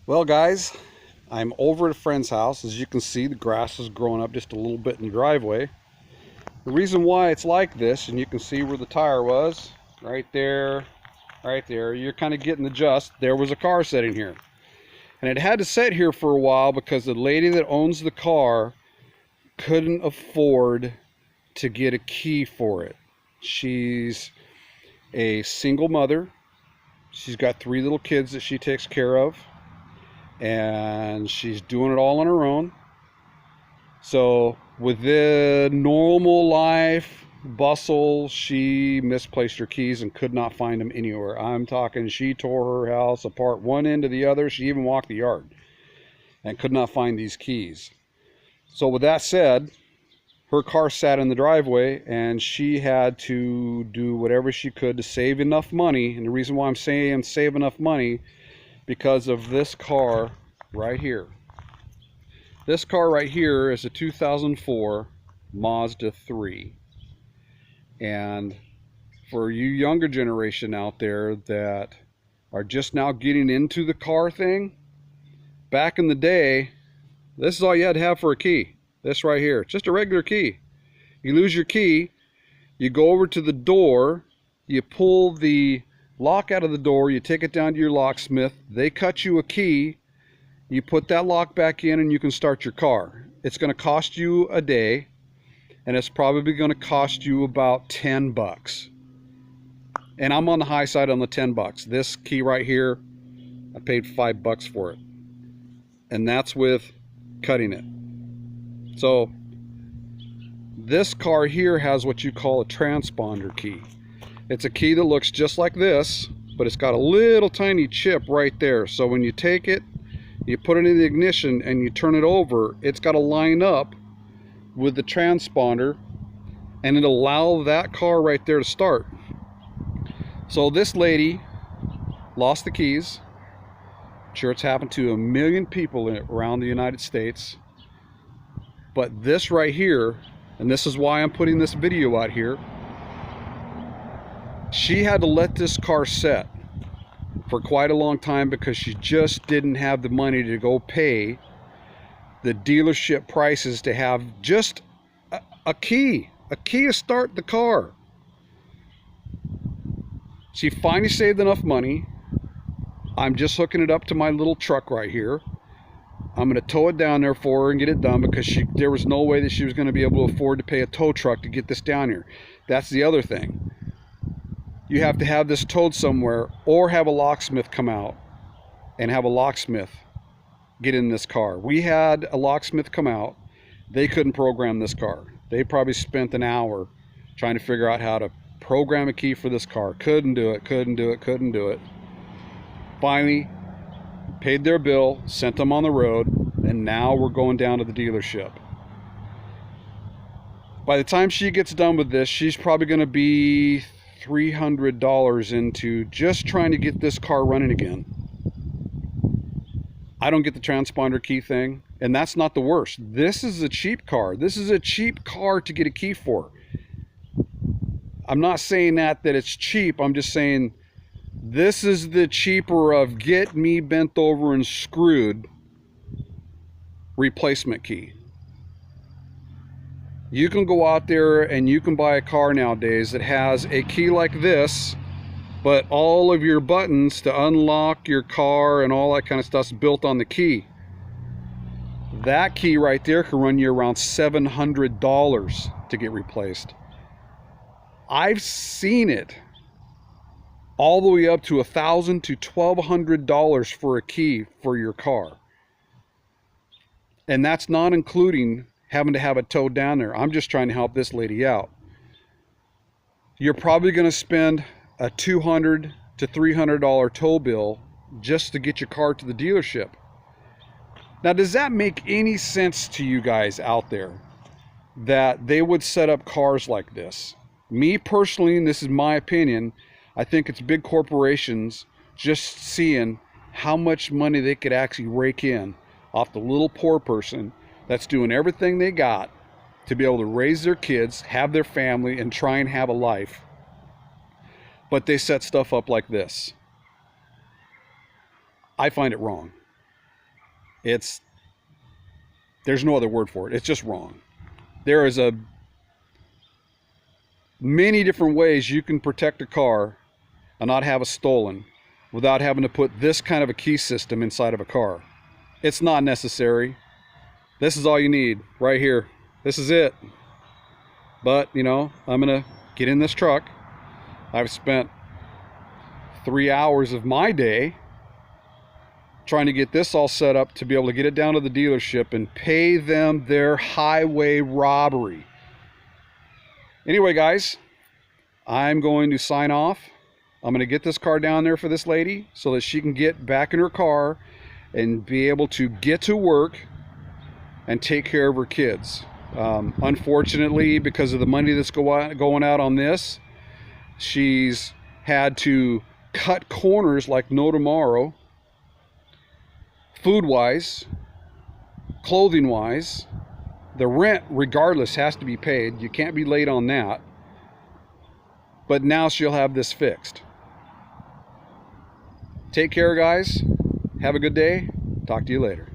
Well, guys, I'm over at a friend's house. As you can see, the grass is growing up just a little bit in the driveway. The reason why it's like this, and you can see where the tire was, right there, right there. You're kind of getting the gist. There was a car sitting here. And it had to sit here for a while because the lady that owns the car couldn't afford to get a key for it. She's a single mother. She's got 3 little kids that she takes care of. And she's doing it all on her own. So with the normal life bustle, she misplaced her keys and could not find them anywhere. I'm talking, she tore her house apart one end to the other. She even walked the yard and could not find these keys. So with that said, her car sat in the driveway and she had to do whatever she could to save enough money. And the reason why I'm saying save enough money, because of this car right here. This car right here is a 2004 Mazda 3. And for you younger generation out there that are just now getting into the car thing, back in the day, this is all you had to have for a key. This right here, just a regular key. You lose your key, you go over to the door, you pull the lock out of the door, you take it down to your locksmith, they cut you a key, you put that lock back in and you can start your car. It's going to cost you a day, and it's probably going to cost you about 10 bucks. And I'm on the high side on the 10 bucks. This key right here, I paid 5 bucks for it. And that's with cutting it. So this car here has what you call a transponder key. It's a key that looks just like this, but it's got a little tiny chip right there. So when you take it, you put it in the ignition and you turn it over, it's got to line up with the transponder and it'll allow that car right there to start. So this lady lost the keys. I'm sure it's happened to a million people around the United States. But this right here, and this is why I'm putting this video out here, she had to let this car sit for quite a long time because she just didn't have the money to go pay the dealership prices to have just a key to start the car. She finally saved enough money. I'm just hooking it up to my little truck right here. I'm going to tow it down there for her and get it done because there was no way that she was going to be able to afford to pay a tow truck to get this down here. That's the other thing. You have to have this towed somewhere or have a locksmith come out and have a locksmith get in this car. We had a locksmith come out. They couldn't program this car. They probably spent an hour trying to figure out how to program a key for this car. Couldn't do it. Finally, paid their bill, sent them on the road, and now we're going down to the dealership. By the time she gets done with this, she's probably going to be $300 into just trying to get this car running again. I don't get the transponder key thing, and that's not the worst. This is a cheap car. This is a cheap car to get a key for. I'm not saying that it's cheap. I'm just saying this is the cheaper of get me bent over and screwed replacement key. You can go out there and you can buy a car nowadays that has a key like this, but all of your buttons to unlock your car and all that kind of stuff's built on the key. That key right there can run you around $700 to get replaced. I've seen it all the way up to $1,000 to $1,200 for a key for your car. And that's not including having to have it towed down there. I'm just trying to help this lady out. You're probably going to spend a $200 to $300 tow bill just to get your car to the dealership. Now, does that make any sense to you guys out there that they would set up cars like this? Me personally, and this is my opinion, I think it's big corporations just seeing how much money they could actually rake in off the little poor person that's doing everything they got to be able to raise their kids, have their family, and try and have a life. But they set stuff up like this. I find it wrong. There's no other word for it. It's just wrong. There is many different ways you can protect a car and not have it stolen without having to put this kind of a key system inside of a car. It's not necessary. This is all you need right here. This is it. But, you know, I'm gonna get in this truck. I've spent 3 hours of my day trying to get this all set up to be able to get it down to the dealership and pay them their highway robbery. Anyway, guys, I'm going to sign off. I'm going to get this car down there for this lady so that she can get back in her car and be able to get to work and take care of her kids. Unfortunately, because of the money that's going out on this, she's had to cut corners like no tomorrow. Food-wise, clothing-wise, the rent, regardless, has to be paid. You can't be late on that. But now she'll have this fixed. Take care, guys. Have a good day. Talk to you later.